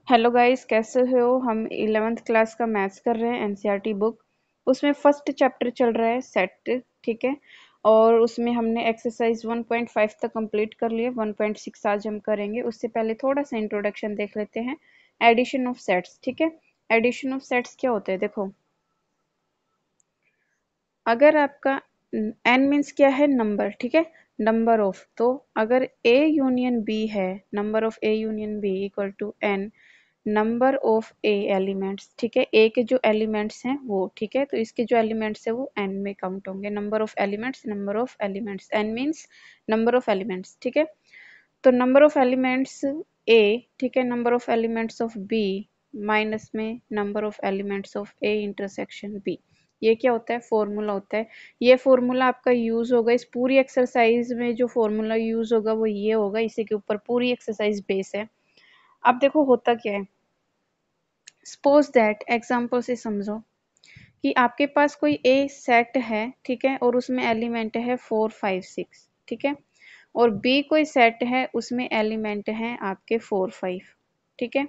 Hello guys, कैसे हो। हम 11th क्लास का मैथ्स कर रहे हैं एनसीईआरटी बुक। उसमें फर्स्ट चैप्टर चल रहा है सेट। ठीक है। और उसमें हमने एक्सरसाइज 1.5 तक कंप्लीट कर लिया। 1.6 आज हम करेंगे। उससे पहले थोड़ा सा इंट्रोडक्शन देख लेते हैं। Addition of sets. ठीक है। एडिशन ऑफ सेट्स क्या होता है, देखो। अगर आपका एन मीन्स क्या है, नंबर। ठीक है। नंबर ऑफ, तो अगर ए यूनियन बी है, number of A union B equal to N number of A elements. ठीक है। ए के जो एलिमेंट्स हैं वो, ठीक है, तो इसके जो एलिमेंट्स है वो एन में काउंट होंगे। Number of elements, number of elements, N means number of elements. ठीक है। तो नंबर ऑफ एलिमेंट्स ए, ठीक है, number of elements of B minus में number of elements of A intersection B. ये क्या होता है, फॉर्मूला होता है। ये फॉर्मूला आपका यूज होगा इस पूरी एक्सरसाइज में। जो फॉर्मूला यूज होगा वो ये होगा, इसी के ऊपर पूरी एक्सरसाइज बेस है। अब देखो होता क्या है। सपोज दैट, एग्जाम्पल से समझो कि आपके पास कोई ए सेट है, ठीक है, और उसमें एलिमेंट है 4 5 6। ठीक है। और बी कोई सेट है, उसमें एलिमेंट है आपके 4 5। ठीक है।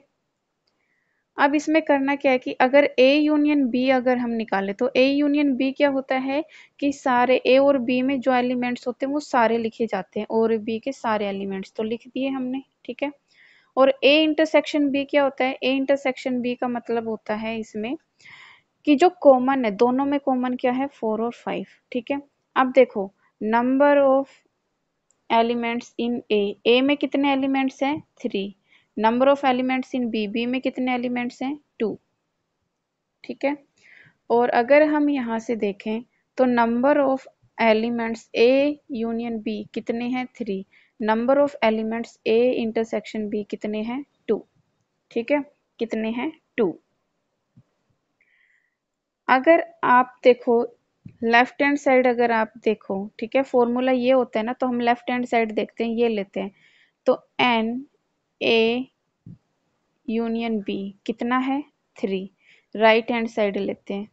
अब इसमें करना क्या है कि अगर ए यूनियन बी अगर हम निकालें तो ए यूनियन बी क्या होता है कि सारे ए और बी में जो एलिमेंट्स होते हैं वो सारे लिखे जाते हैं। और बी के सारे एलिमेंट्स तो लिख दिए हमने। ठीक है। और ए इंटरसेक्शन बी क्या होता है, ए इंटरसेक्शन बी का मतलब होता है इसमें कि जो कॉमन है, दोनों में कॉमन क्या है, 4 और 5। ठीक है। अब देखो, number of elements in A में कितने एलिमेंट्स हैं, 3। Number of elements in B, B में कितने एलिमेंट्स हैं, 2। ठीक है। और अगर हम यहाँ से देखें तो number of elements A union B कितने हैं, 3। Number of elements A intersection B कितने हैं, 2। ठीक है। कितने हैं, 2। अगर आप देखो लेफ्ट हैंड साइड, अगर आप देखो, ठीक है, फॉर्मूला ये होता है ना, तो हम लेफ्ट हैंड साइड देखते हैं, ये लेते हैं। तो एन ए यूनियन बी कितना है, 3। राइट हैंड साइड लेते हैं।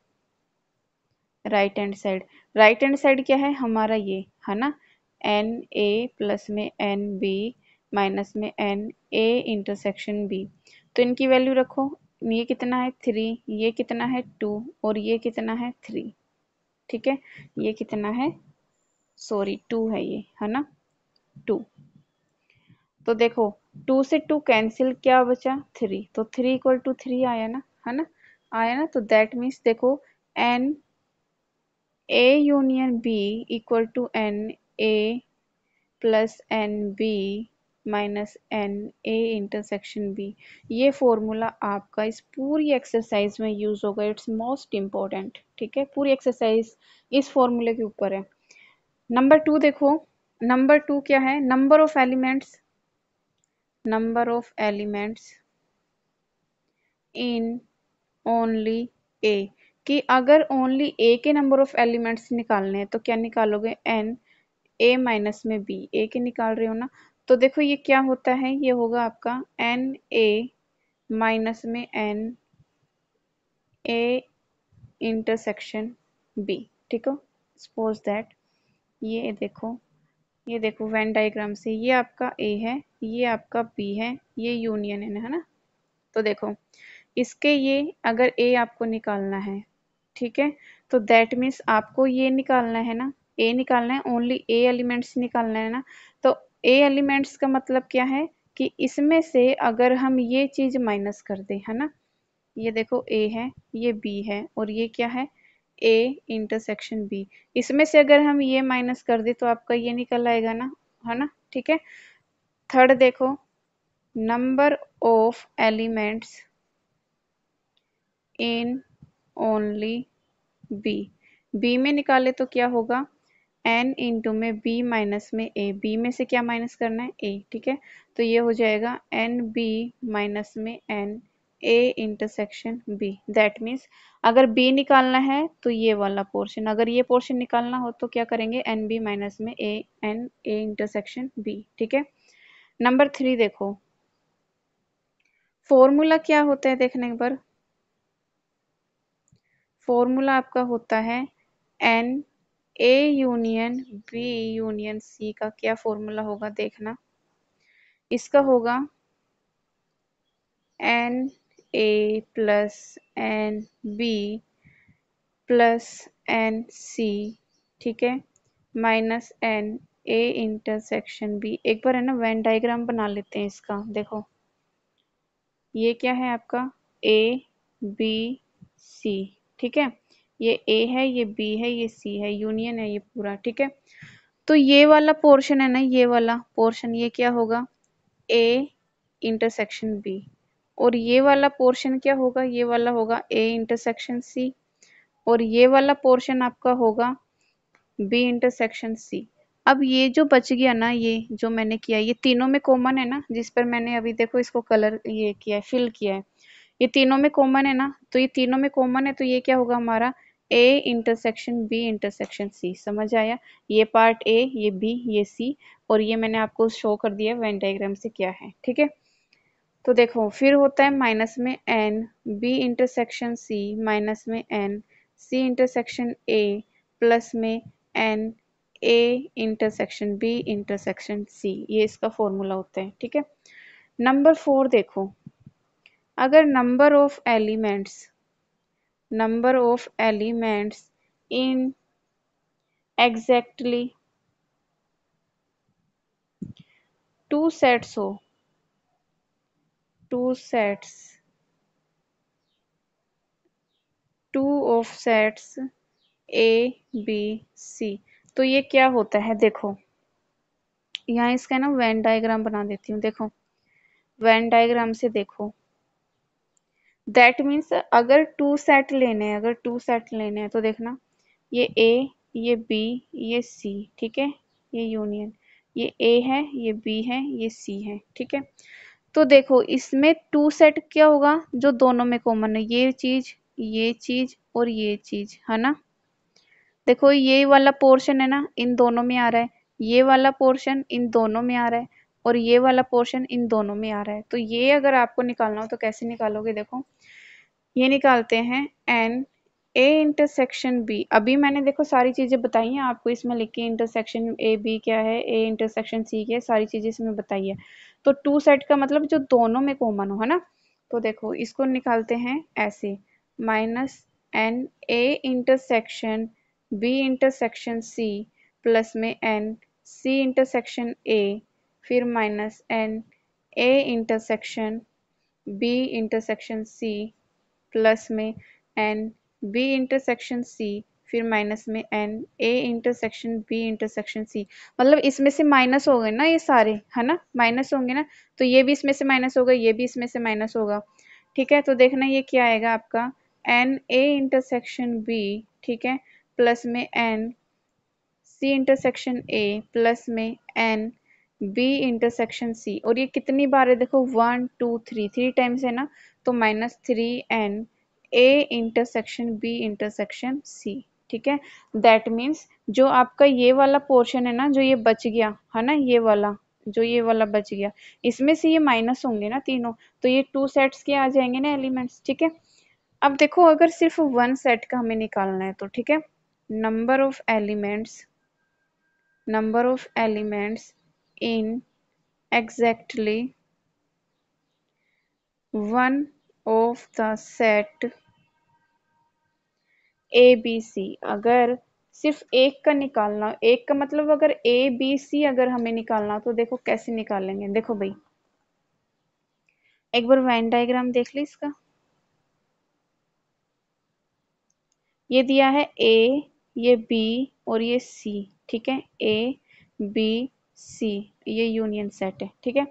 राइट हैंड साइड क्या है हमारा, ये है ना, एन ए प्लस में एन बी माइनस में एन ए इंटरसेक्शन बी। तो इनकी वैल्यू रखो। ये कितना है, 3। ये कितना है, 2। और ये कितना है, 3। ठीक है। ये कितना है, सॉरी 2 है ये, है ना, 2। तो देखो 2 से 2 कैंसिल, क्या बचा, 3। तो 3 इक्वल टू 3 आया ना, है ना, आया ना। तो दैट मीन्स देखो N A union B equal to N A plus N B minus N A intersection B. ये फॉर्मूला आपका इस पूरी एक्सरसाइज में यूज होगा। It's most important. ठीक है। पूरी एक्सरसाइज इस फॉर्मूले के ऊपर है। नंबर 2 देखो। नंबर 2 क्या है, number of elements, number of elements in only A. कि अगर ओनली ए के नंबर ऑफ एलिमेंट्स निकालने हैं तो क्या निकालोगे, एन ए माइनस में बी। ए के निकाल रहे हो ना, तो देखो ये क्या होता है, ये होगा आपका एन ए माइनस में एन ए इंटरसेक्शन बी। ठीक हो। सपोज दैट ये देखो वेन डायग्राम से, ये आपका ए है, ये आपका बी है, ये यूनियन है ना। तो देखो इसके ये अगर ए आपको निकालना है, ठीक है, तो दैट मीन्स आपको ये निकालना है ना, ए निकालना है, ओनली ए एलिमेंट्स निकालना है ना। तो ए एलिमेंट्स का मतलब क्या है कि इसमें से अगर हम ये चीज माइनस कर दें, है ना, ये देखो ए है, ये बी है, और ये क्या है, ए इंटरसेक्शन बी। इसमें से अगर हम ये माइनस कर दें तो आपका ये निकल आएगा ना, है ना। ठीक है। थर्ड देखो, number of elements in only B. B में निकाले तो क्या होगा, एन इंटू में बी माइनस में ए। बी में से क्या माइनस करना है, ए। ठीक है। तो ये हो जाएगा एन बी माइनस में N A intersection B. That means अगर बी निकालना है तो ये वाला पोर्शन, अगर ये पोर्शन निकालना हो तो क्या करेंगे, एन बी माइनस में A N A intersection B. ठीक है। नंबर 3 देखो, फॉर्मूला क्या होता है देखने एक बार। फॉर्मूला आपका होता है N A union B union C का क्या फॉर्मूला होगा देखना। इसका होगा N A plus N B plus N C, ठीक है, minus N A intersection B. एक बार है ना वेन डायग्राम बना लेते हैं इसका। देखो ये क्या है आपका ए बी सी, ठीक है, ये ए है, ये बी है, ये सी है, यूनियन है ये पूरा, ठीक है। तो ये वाला पोर्शन है ना, ये वाला पोर्शन ये क्या होगा ए इंटरसेक्शन बी, और ये वाला पोर्शन क्या होगा, ये वाला होगा ए इंटरसेक्शन सी, और ये वाला पोर्शन आपका होगा बी इंटरसेक्शन सी। अब ये जो बच गया ना, ये जो मैंने किया ये तीनों में कॉमन है ना, जिस पर मैंने अभी देखो इसको कलर ये किया है, फिल किया है, ये तीनों में कॉमन है ना, तो ये तीनों में कॉमन है तो ये क्या होगा हमारा A intersection B intersection C. समझ आया, ये पार्ट ए, ये बी, ये सी, और ये मैंने आपको शो कर दिया वेन डायग्राम से क्या है, ठीक है। तो देखो फिर होता है माइनस में N B intersection C, minus में N C intersection A, plus में N A intersection B intersection C. ये इसका फॉर्मूला होता है, ठीक है। नंबर 4 देखो, अगर number of elements in exactly two sets हो, two sets, two of sets A B C, तो ये क्या होता है देखो, यहाँ इसका ना वेन डायग्राम बना देती हूँ। देखो वेन डायग्राम से देखो, दैट मीन्स अगर टू सेट लेने हैं, अगर टू सेट लेने हैं तो देखना ये ए, ये बी, ये सी, ठीक है, ये यूनियन, ये ए है, ये बी है, ये सी है, ठीक है। तो देखो इसमें टू सेट क्या होगा जो दोनों में कॉमन है, ये चीज और ये चीज है ना। देखो ये वाला पोर्शन है ना इन दोनों में आ रहा है, ये वाला पोर्शन इन दोनों में आ रहा है, और ये वाला पोर्शन इन दोनों में आ रहा है। तो ये अगर आपको निकालना हो तो कैसे निकालोगे, देखो ये निकालते हैं एन ए इंटरसेक्शन बी। अभी मैंने देखो सारी चीजें बताई हैं आपको, इसमें लिख के इंटरसेक्शन ए बी क्या है, ए इंटरसेक्शन सी क्या है, सारी चीजें इसमें बताई है। तो टू सेट का मतलब जो दोनों में कॉमन हो, है ना। तो देखो इसको निकालते हैं ऐसे, minus N A intersection B intersection C, plus में एन सी इंटरसेक्शन ए, फिर minus N A intersection B intersection C, plus में एन बी इंटरसेक्शन सी, फिर माइनस में N A intersection B intersection C. मतलब इसमें से minus हो गए ना ये सारे, है ना, माइनस होंगे ना, तो ये भी इसमें से माइनस होगा, ये भी इसमें से माइनस होगा, ठीक है। तो देखना ये क्या आएगा आपका एन ए इंटरसेक्शन बी, ठीक है, प्लस में N C intersection A, plus में एन बी इंटरसेक्शन सी। और ये कितनी बार है देखो, 1 2 3, 3 टाइम्स है ना, तो minus 3 N A intersection B intersection C, ठीक है। दैट मीन्स जो आपका ये वाला पोर्शन है ना, जो ये बच गया है ना, ये वाला जो ये वाला बच गया, इसमें से ये माइनस होंगे ना तीनों, तो ये टू सेट्स के आ जाएंगे ना एलिमेंट्स, ठीक है। अब देखो अगर सिर्फ वन सेट का हमें निकालना है तो ठीक है, number of elements, number of elements in exactly one of the set A B C. अगर सिर्फ एक का निकालना, एक का मतलब अगर ए बी सी अगर हमें निकालना तो देखो कैसे निकालेंगे। देखो भाई एक बार वेन डायग्राम देख ली इसका, ये दिया है ए, ये बी और ये सी, ठीक है, ए बी सी, ये यूनियन सेट है, ठीक है।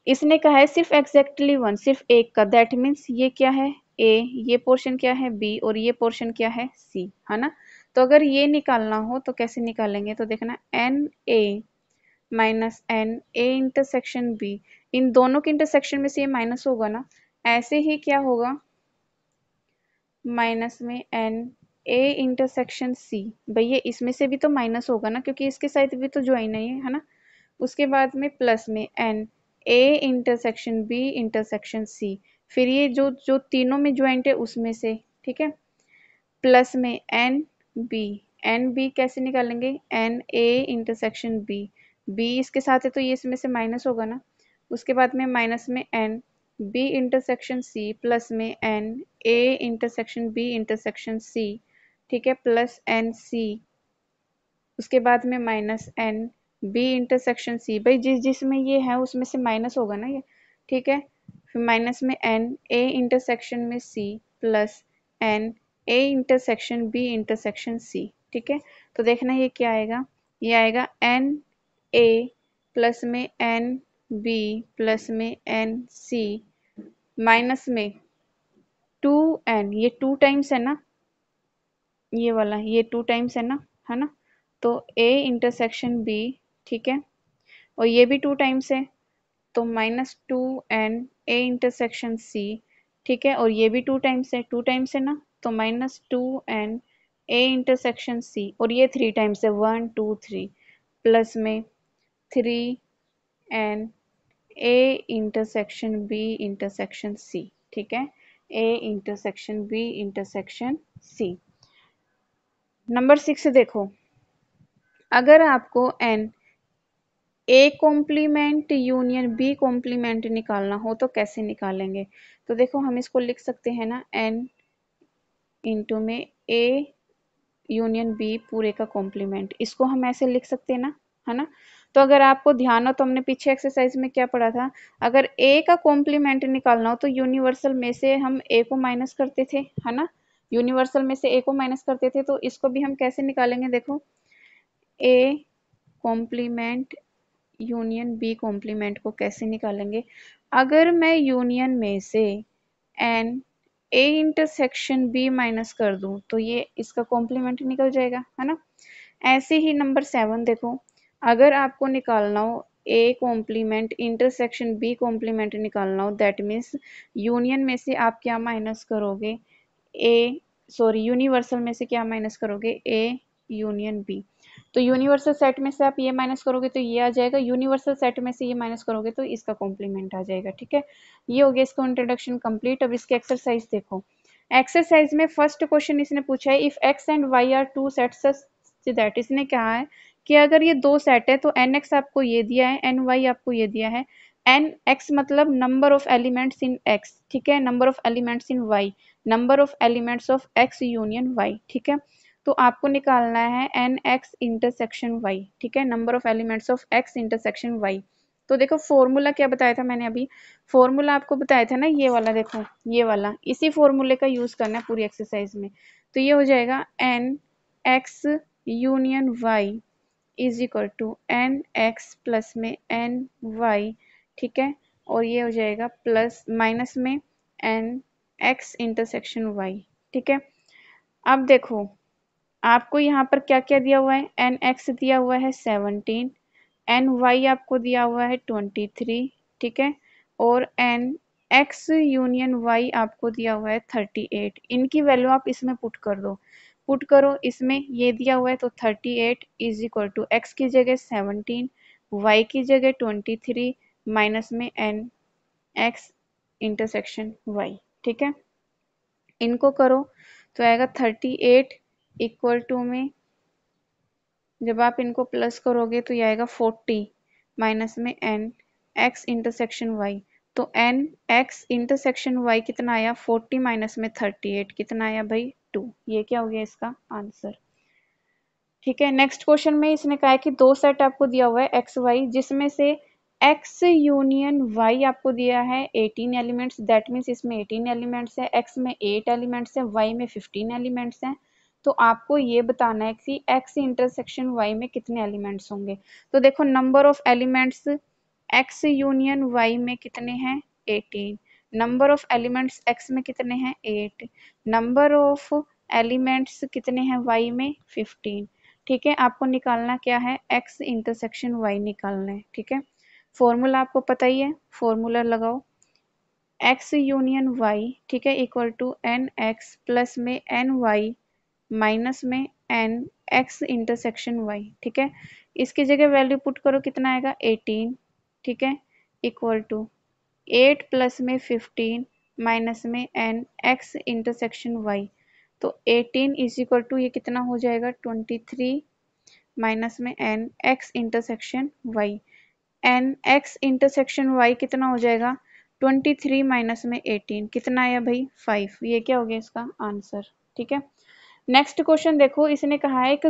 इसने कहा है सिर्फ एग्जैक्टली वन, सिर्फ एक का, दैट मीन्स ये क्या है ए, ये पोर्शन क्या है बी, और ये पोर्शन क्या है सी, है ना। तो अगर ये निकालना हो तो कैसे निकालेंगे, तो देखना N A minus N A intersection B, इन दोनों के इंटरसेक्शन में से ये माइनस होगा ना, ऐसे ही क्या होगा माइनस में एन ए इंटरसेक्शन सी। भैया इसमें से भी तो माइनस होगा ना, क्योंकि इसके साथ भी तो ज्वाइन है ना। उसके बाद में प्लस में N A intersection B intersection C, फिर ये जो जो तीनों में ज्वाइंट है उसमें से, ठीक है, प्लस में एन बी। एन बी कैसे निकालेंगे, N A intersection B, B इसके साथ है तो ये इसमें से माइनस होगा ना। उसके बाद में माइनस में N B intersection C plus में N A intersection B intersection C, ठीक है, प्लस एन सी, उसके बाद में minus N B intersection C, भाई जिसमें ये है उसमें से माइनस होगा ना ये, ठीक है, फिर माइनस में एन ए इंटरसेक्शन में C plus N A intersection B intersection C, ठीक है। तो देखना ये क्या आएगा, ये आएगा एन ए प्लस में एन बी प्लस में एन सी माइनस में टू एन, ये टू टाइम्स है ना, ये वाला ये टू टाइम्स है ना, तो ए इंटरसेक्शन बी, ठीक है, और ये भी टू टाइम्स है, तो minus two N A intersection C, ठीक है, और ये भी टू टाइम्स है ना, तो minus two N A intersection C, और ये थ्री टाइम्स है, वन टू थ्री, प्लस में three N A intersection B intersection C, ठीक है, A intersection B intersection C. Number 6 देखो, अगर आपको N A complement union B complement निकालना हो तो कैसे निकालेंगे, तो देखो हम इसको लिख सकते हैं ना, एन इंटू में ए यूनियन बी पूरे का कॉम्प्लीमेंट, इसको हम ऐसे लिख सकते हैं ना, है ना। तो अगर आपको ध्यान हो तो हमने पीछे एक्सरसाइज में क्या पढ़ा था, अगर ए का कॉम्प्लीमेंट निकालना हो तो यूनिवर्सल में से हम ए को माइनस करते थे, है ना, यूनिवर्सल में से ए को माइनस करते थे, तो इसको भी हम कैसे निकालेंगे, देखो A complement union B complement को कैसे निकालेंगे, अगर मैं यूनियन में से N A intersection B minus कर दूं तो ये इसका कॉम्प्लीमेंट निकल जाएगा, है ना। ऐसे ही नंबर 7 देखो, अगर आपको निकालना हो A complement intersection B complement निकालना हो, दैट मीन्स यूनियन में से आप क्या माइनस करोगे, ए सॉरी यूनिवर्सल में से क्या माइनस करोगे, ए यूनियन बी, तो यूनिवर्सल सेट में से आप ये माइनस करोगे तो ये आ जाएगा, यूनिवर्सल सेट में से ये माइनस करोगे तो इसका कॉम्प्लीमेंट आ जाएगा, ठीक है। ये हो गया इसका इंट्रोडक्शन कंप्लीट। अब इसकी एक्सरसाइज देखो, एक्सरसाइज में फर्स्ट क्वेश्चन इसने पूछा है, if X and Y are two sets that, इसने कहा है कि अगर ये दो सेट है तो एन एक्स आपको ये दिया है, एन वाई आपको ये दिया है, एन एक्स मतलब number of elements in X, ठीक है, number of elements in Y, number of elements of X union Y, ठीक है। तो आपको निकालना है एन एक्स इंटरसेक्शन वाई, ठीक है, number of elements of X intersection Y. तो देखो फॉर्मूला क्या बताया था मैंने अभी, फॉर्मूला आपको बताया था ना ये वाला, देखो ये वाला, इसी फॉर्मूले का यूज करना है पूरी एक्सरसाइज में। तो ये हो जाएगा N X union Y is equal to N X plus में एन वाई, ठीक है, और ये हो जाएगा प्लस माइनस में एन एक्स इंटरसेक्शन वाई, ठीक है। अब देखो आपको यहाँ पर क्या क्या दिया हुआ है, एन एक्स दिया हुआ है 17, एन वाई आपको दिया हुआ है 23, ठीक है, और एन एक्स यूनियन वाई आपको दिया हुआ है 38, इनकी वैल्यू आप इसमें पुट कर दो, पुट करो इसमें, ये दिया हुआ है तो 38 इज इक्वल टू एक्स की जगह 17, वाई की जगह 23 माइनस में एन एक्स इंटरसेक्शन वाई, ठीक है, इनको करो तो आएगा 38 इक्वल टू में, जब आप इनको प्लस करोगे तो ये आएगा 40 माइनस में एन एक्स इंटरसेक्शन वाई, तो एन एक्स इंटरसेक्शन वाई कितना आया, 40 माइनस में 38 कितना आया भाई 2, ये क्या हो गया इसका आंसर, ठीक है। नेक्स्ट क्वेश्चन में इसने कहा है कि दो सेट आपको दिया हुआ है एक्स वाई, जिसमें से एक्स यूनियन वाई आपको दिया है 18 एलिमेंट्स, दैट मीन्स इसमें 18 एलिमेंट्स है, एक्स में 8 एलिमेंट्स है, वाई में 15 एलिमेंट्स हैं, तो आपको ये बताना है कि एक्स इंटरसेक्शन वाई में कितने एलिमेंट्स होंगे। तो देखो number of elements X union Y में कितने हैं 18, नंबर ऑफ एलिमेंट्स एक्स में कितने हैं 8, नंबर ऑफ एलिमेंट्स कितने हैं वाई में 15, ठीक है। आपको निकालना क्या है, एक्स इंटरसेक्शन वाई निकालना है, ठीक है। फॉर्मूला आपको पता ही है, फॉर्मूला लगाओ, एक्स यूनियन वाई, ठीक है, equal to N X plus में एन वाई माइनस में एन एक्स इंटरसेक्शन वाई, ठीक है। इसकी जगह वैल्यू पुट करो, कितना आएगा 18, ठीक है, इक्वल टू 8 प्लस में 15 माइनस में एन एक्स इंटरसेक्शन वाई, तो 18 इज इक्वल टू ये कितना हो जाएगा 23 माइनस में N X intersection Y, N X intersection Y कितना हो जाएगा 23 माइनस में 18 कितना आया भाई 5। ये क्या हो गया इसका आंसर। ठीक है, नेक्स्ट क्वेश्चन देखो, इसने कहा है एक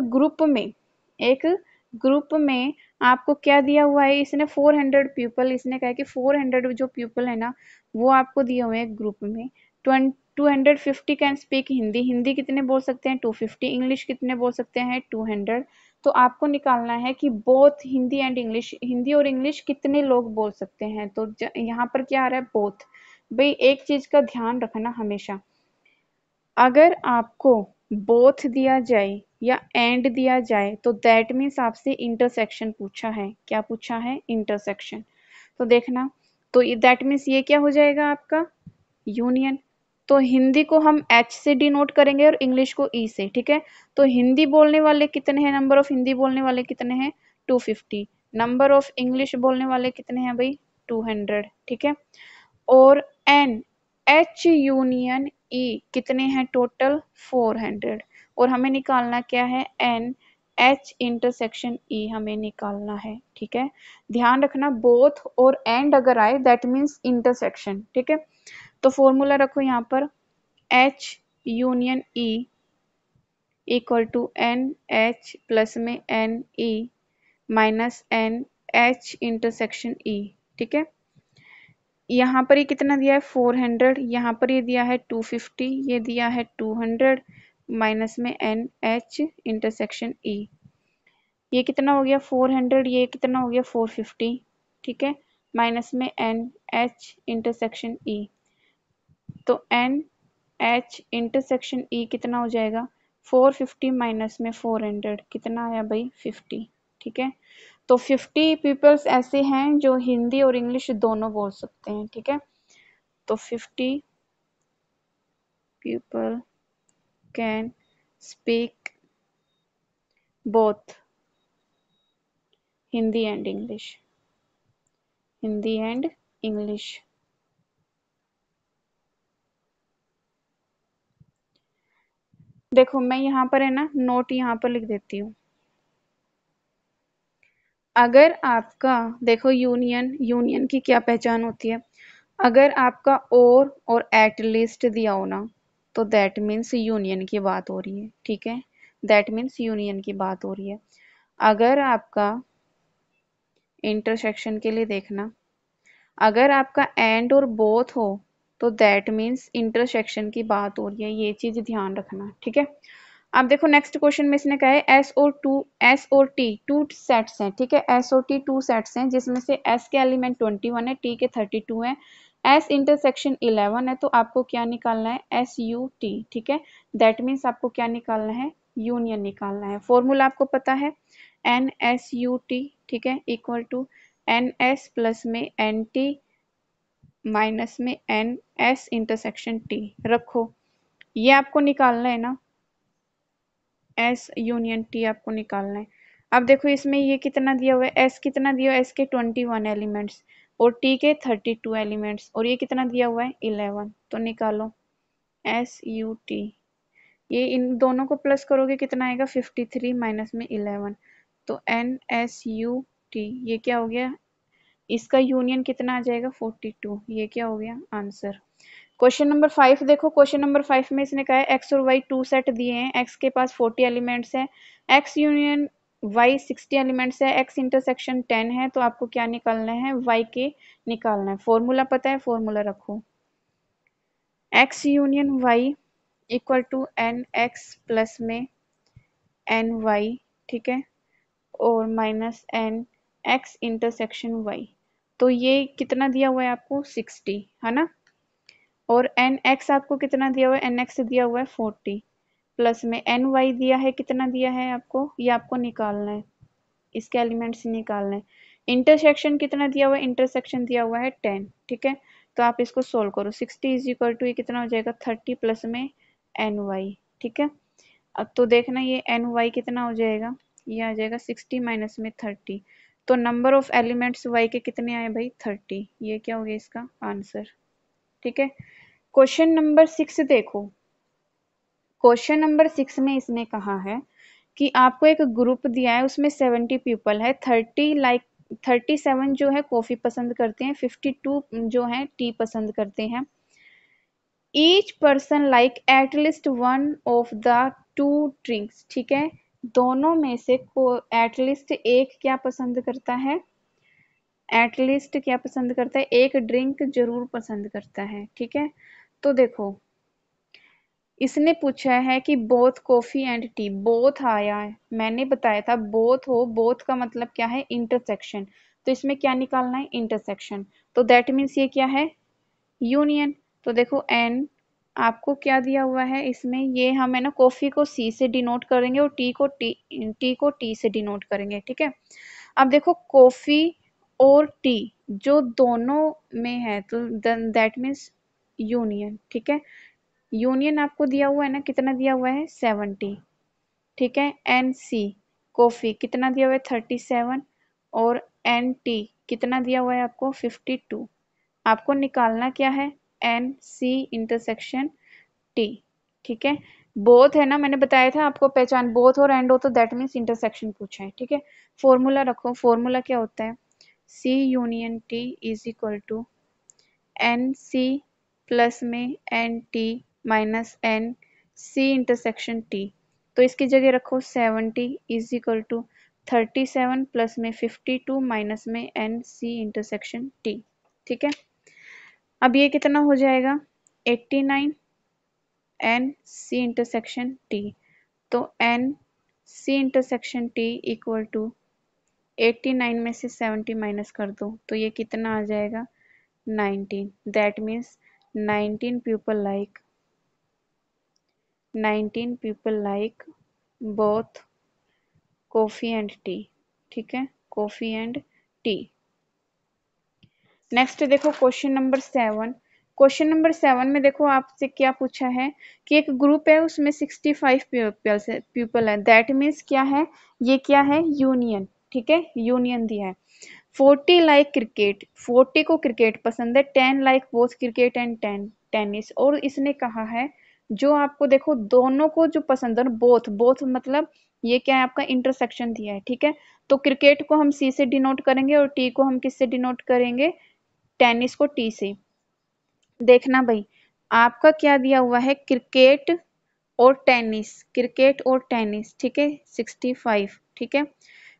ग्रुप में आपको क्या दिया हुआ है, इसने 400 पीपल, इसने कहा है कि 400 जो पीपल है ना वो आपको दिए हुए हैं ग्रुप में। 250 कैन स्पीक हिंदी, हिंदी कितने बोल सकते हैं 250, इंग्लिश कितने बोल सकते हैं 200। तो आपको निकालना है कि both Hindi and English, Hindi और इंग्लिश कितने लोग बोल सकते हैं। तो यहाँ पर क्या आ रहा है बोथ। भाई एक चीज का ध्यान रखना हमेशा, अगर आपको बोथ दिया जाए या एंड दिया जाए तो दैट मीन्स आपसे इंटरसेक्शन पूछा है। क्या पूछा है इंटरसेक्शन। तो देखना, तो दैट मीन्स ये क्या हो जाएगा आपका यूनियन। तो हिंदी को हम एच से डिनोट करेंगे और इंग्लिश को ई से। ठीक है, तो हिंदी बोलने वाले कितने हैं, नंबर ऑफ हिंदी बोलने वाले कितने हैं 250, नंबर ऑफ इंग्लिश बोलने वाले कितने हैं भाई 200। ठीक है, और एन एच यूनियन ई कितने हैं टोटल 400। और हमें निकालना क्या है एन एच इंटरसेक्शन ई हमें निकालना है। ठीक है, ध्यान रखना बोथ और एंड अगर आए दैट मीन्स इंटरसेक्शन। ठीक है, तो फॉर्मूला रखो यहाँ पर H union E equal to N H plus में N E minus N H intersection E. ठीक है, यहाँ पर ये कितना दिया है 400, यहाँ पर ये दिया है 250, ये दिया है 200 माइनस में एन एच इंटरसेक्शन ई। ये कितना हो गया 400, ये कितना हो गया 450। ठीक है, माइनस में एन एच इंटरसेक्शन ई। तो एन एच इंटरसेक्शन ई कितना हो जाएगा 450 माइनस में 400 कितना आया भाई 50। ठीक है, तो 50 पीपल्स ऐसे हैं जो हिंदी और इंग्लिश दोनों बोल सकते हैं। ठीक है, तो 50 people can speak both Hindi and English, Hindi and English. देखो मैं यहाँ पर है ना नोट यहाँ पर लिख देती हूँ। अगर आपका देखो यूनियन की क्या पहचान होती है, अगर आपका और एट लीस्ट दिया हो ना तो दैट मीन्स यूनियन की बात हो रही है। ठीक है, दैट मीन्स यूनियन की बात हो रही है। अगर आपका इंटरसेक्शन के लिए देखना, अगर आपका एंड और बोथ हो तो दैट मीन्स इंटरसेक्शन की बात हो रही है। ये चीज ध्यान रखना। ठीक है, अब देखो नेक्स्ट क्वेश्चन में इसने कहा है एस और टी टू सेट्स हैं। ठीक है, एस और टी टू सेट्स हैं जिसमें से एस के एलिमेंट 21 है, टी के 32 है, एस इंटरसेक्शन 11 है। तो आपको क्या निकालना है एस यू टी। ठीक है, दैट मीन्स आपको क्या निकालना है यूनियन निकालना है। फॉर्मूला आपको पता है एन एस यू टी। ठीक है, equal to N S plus में एन टी माइनस में एन एस इंटरसेक्शन टी रखो। ये आपको निकालना है ना एस यूनियन टी आपको निकालना है। अब देखो इसमें ये कितना दिया हुआ है, एस कितना दिया हुआ है, एस के 21 एलिमेंट्स और टी के 32 एलिमेंट्स, और ये कितना दिया हुआ है 11। तो निकालो एस यू टी, ये इन दोनों को प्लस करोगे कितना आएगा 53 माइनस में 11। तो एन एस यू टी ये क्या हो गया, इसका यूनियन कितना आ जाएगा 42। ये क्या हो गया आंसर। क्वेश्चन नंबर 5 देखो, क्वेश्चन नंबर 5 में इसने कहा है एक्स और वाई टू सेट दिए हैं, एक्स के पास 40 एलिमेंट्स है, एक्स यूनियन वाई 60 एलिमेंट्स है, एक्स इंटरसेक्शन 10 है। तो आपको क्या निकालना है वाई के निकालना है। फॉर्मूला पता है, फॉर्मूला रखो X union Y equal to N X plus में एन वाई। ठीक है, और minus N X intersection Y. तो ये कितना दिया हुआ है आपको 60 है ना, और एन एक्स आपको कितना दिया हुआ है एन एक्स दिया हुआ है 40 प्लस में एन वाई दिया है कितना दिया है आपको, ये आपको निकालना है, इसके एलिमेंट्स निकालना है। इंटरसेक्शन कितना दिया हुआ है, इंटरसेक्शन दिया हुआ है 10। ठीक है, तो आप इसको सोल्व करो 60 इज इक्वल टू ये कितना हो जाएगा 30 प्लस में एन वाई। ठीक है, अब तो देखना ये एन वाई कितना हो जाएगा, ये आ जाएगा 60 माइनस में 30। तो नंबर ऑफ एलिमेंट्स वाई के कितने आए भाई 30। ये क्या हो गया इसका आंसर। ठीक है, क्वेश्चन नंबर 6 देखो, क्वेश्चन नंबर 6 में इसने कहा है कि आपको एक ग्रुप दिया है उसमें 70 पीपल है, 30 लाइक 37 जो है कॉफी पसंद करते हैं, 52 जो है टी पसंद करते हैं। Each person like at least one of the two drinks, ठीक है, दोनों में से एटलीस्ट एक क्या पसंद करता है, एटलीस्ट क्या पसंद करता है, एक ड्रिंक जरूर पसंद करता है, ठीक है। तो देखो इसने पूछा है कि both coffee and T, both आया है, मैंने बताया था बोथ हो, बोथ का मतलब क्या है, इंटरसेक्शन, तो इसमें क्या निकालना है, इंटरसेक्शन, तो दैट मीन्स ये क्या है, यूनियन। तो देखो एन आपको क्या दिया हुआ है इसमें, ये हम है ना कॉफी को सी से डिनोट करेंगे और टी को टी से डिनोट करेंगे, ठीक है। अब देखो कॉफी और टी जो दोनों में है तो दैट मीन्स यूनियन, ठीक है। यूनियन आपको दिया हुआ है ना, कितना दिया हुआ है 70, ठीक है। एन सी कॉफी कितना दिया हुआ है 37 और एन टी कितना दिया हुआ है आपको 52। आपको निकालना क्या है, एन सी इंटरसेक्शन टी, ठीक है। बोथ है ना, मैंने बताया था आपको पहचान, बोथ और एंड हो तो दैट मीन्स इंटरसेक्शन पूछा है, ठीक है। फॉर्मूला रखो, फॉर्मूला क्या होता है, C union T is equal to N C plus में N T minus N C intersection T, तो इसकी जगह रखो 70 इज इक्वल टू 37 प्लस में 52 माइनस में एन सी इंटरसेक्शन टी, ठीक है। अब ये कितना हो जाएगा 89 एन सी इंटरसेक्शन टी, तो N C intersection T equal to 89 में से 70 माइनस कर दो तो ये कितना आ जाएगा 19, that means 19 people like 19 people like both coffee and T, ठीक है, कॉफी एंड टी। नेक्स्ट देखो क्वेश्चन नंबर 7, क्वेश्चन नंबर 7 में देखो आपसे क्या पूछा है कि एक ग्रुप है उसमें 65 पीपल है, दैट मीन्स क्या है, ये क्या है यूनियन, ठीक है, यूनियन दिया है। 40 लाइक क्रिकेट, 40 को क्रिकेट पसंद है, 10 like both cricket and 10 tennis, और इसने कहा है जो आपको देखो दोनों को जो पसंद है, बोथ बोथ मतलब ये क्या है आपका इंटरसेक्शन दिया है, ठीक है। तो क्रिकेट को हम सी से डिनोट करेंगे और टी को हम किससे डिनोट करेंगे, टेनिस को टी से। देखना भाई आपका क्या दिया हुआ है, क्रिकेट और टेनिस, क्रिकेट और टेनिस, ठीक है 65, ठीक है।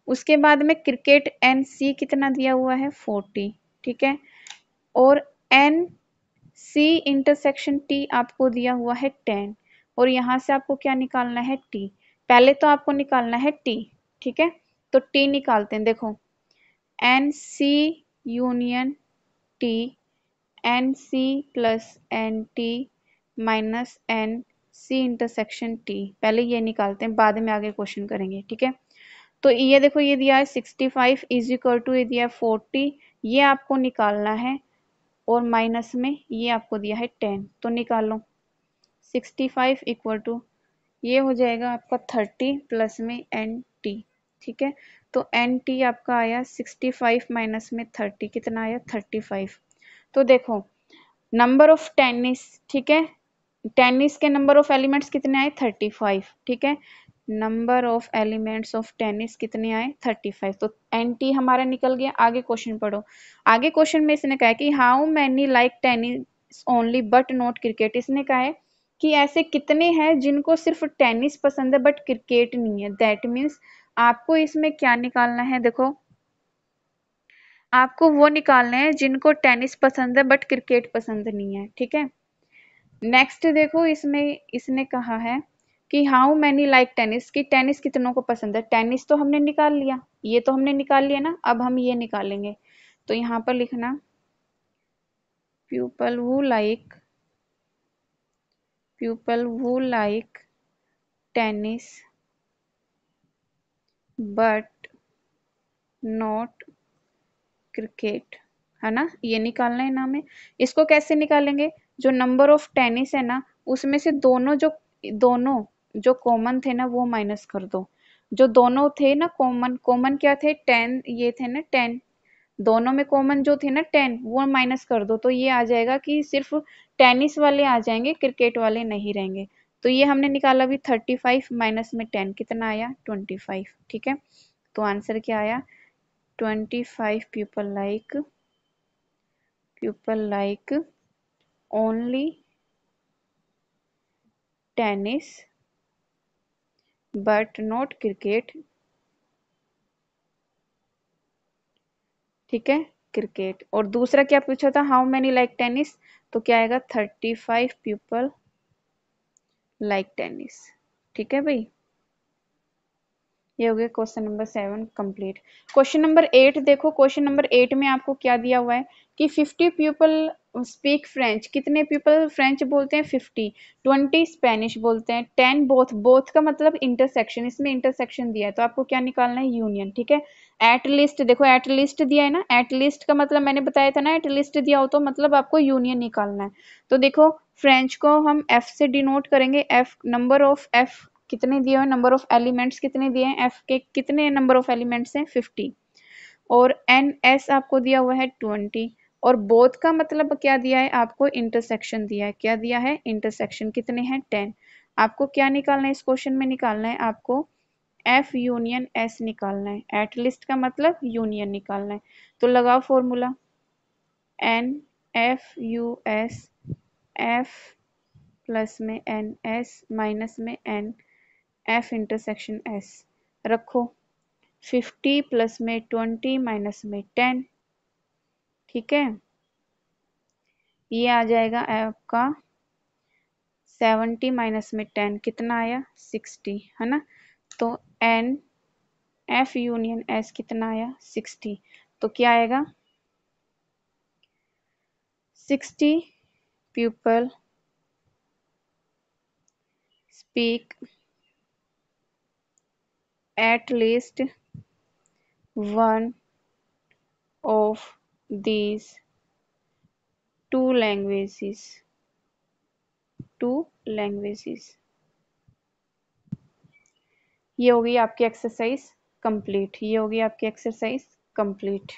उसके बाद में क्रिकेट एन सी कितना दिया हुआ है 40, ठीक है, और एन सी इंटरसेक्शन टी आपको दिया हुआ है 10, और यहाँ से आपको क्या निकालना है टी, पहले तो आपको निकालना है टी, ठीक है। तो टी निकालते हैं, देखो N C union T, N C plus N T minus N C intersection T, पहले ये निकालते हैं बाद में आगे क्वेश्चन करेंगे, ठीक है। तो ये देखो ये दिया है 65 इज इक्वल टू ये दिया है 40, ये आपको निकालना है, और माइनस में ये आपको दिया है 10, तो निकालो 65 इक्वल टू ये हो जाएगा आपका 30 प्लस में एन टी, ठीक है। तो एन टी आपका आया 65 माइनस में 30 कितना आया 35। तो देखो नंबर ऑफ टेनिस, ठीक है, टेनिस के नंबर ऑफ एलिमेंट्स कितने आए 35, ठीक है, number of elements of tennis कितने आए 35, तो एन टी हमारा निकल गया। आगे क्वेश्चन पढ़ो, आगे क्वेश्चन में इसने कहा है कि how many like tennis only but not cricket, इसने कहा है कि ऐसे कितने हैं जिनको सिर्फ टेनिस पसंद है बट क्रिकेट नहीं है, दैट मीन्स आपको इसमें क्या निकालना है, देखो आपको वो निकालना है जिनको टेनिस पसंद है बट क्रिकेट पसंद नहीं है, ठीक है। नेक्स्ट देखो इसमें इसने कहा है कि हाउ मैनी लाइक टेनिस, कि टेनिस कितनों को पसंद है, टेनिस तो हमने निकाल लिया, ये तो हमने निकाल लिया ना, अब हम ये निकालेंगे, तो यहाँ पर लिखना people who like, people who like tennis but not cricket, है ना, ये निकालना है ना हमें। इसको कैसे निकालेंगे, जो नंबर ऑफ टेनिस है ना उसमें से दोनों जो कॉमन थे ना वो माइनस कर दो, जो दोनों थे ना कॉमन, कॉमन क्या थे 10, ये थे ना 10, दोनों में कॉमन जो थे ना 10 वो माइनस कर दो, तो ये आ जाएगा कि सिर्फ टेनिस वाले आ जाएंगे क्रिकेट वाले नहीं रहेंगे। तो ये हमने निकाला भी 35 माइनस में 10 कितना आया 25, ठीक है। तो आंसर क्या आया 25 people like only tennis but not cricket, ठीक है, क्रिकेट। और दूसरा क्या पूछा था, हाउ मैनी लाइक टेनिस, तो क्या आएगा 35 पीपल लाइक टेनिस, ठीक है भाई। ये हो गया question number 7 complete. Question number 8 देखो, क्वेश्चन नंबर 8 में आपको क्या दिया हुआ है कि 50 पीपल स्पीक फ्रेंच, कितने पीपल फ्रेंच बोलते हैं 50, 20 स्पेनिश बोलते हैं, 10 बोथ, बोथ का मतलब इंटरसेक्शन, इसमें इंटरसेक्शन दिया है तो आपको क्या निकालना है, यूनियन, ठीक है। एट लिस्ट देखो, एट लिस्ट दिया है ना, एट लिस्ट का मतलब मैंने बताया था ना, एट लिस्ट दिया हो तो मतलब आपको यूनियन निकालना है। तो देखो फ्रेंच को हम एफ से डिनोट करेंगे, एफ नंबर ऑफ एफ कितने दिए हुए, नंबर ऑफ एलिमेंट्स कितने दिए हैं, एफ के कितने नंबर ऑफ एलिमेंट्स हैं 50, और एन एस आपको दिया हुआ है 20, और बोथ का मतलब क्या दिया है आपको, इंटरसेक्शन दिया है, क्या दिया है, इंटरसेक्शन कितने हैं 10। आपको क्या निकालना है इस क्वेश्चन में, निकालना है आपको एफ यूनियन एस निकालना है, एट लिस्ट का मतलब यूनियन निकालना है। तो लगाओ formula, N F U S, F plus में एन एस माइनस में एन एफ इंटरसेक्शन एस, रखो 50 प्लस में 20 माइनस में 10, ठीक है। ये आ जाएगा आपका 70 माइनस में 10 कितना आया 60, है ना। तो एन एफ यूनियन एस कितना आया 60, तो क्या आएगा 60 people speak at least one of these two languages। ये होगी आपकी एक्सरसाइज कंप्लीट, ये होगी आपकी एक्सरसाइज कंप्लीट।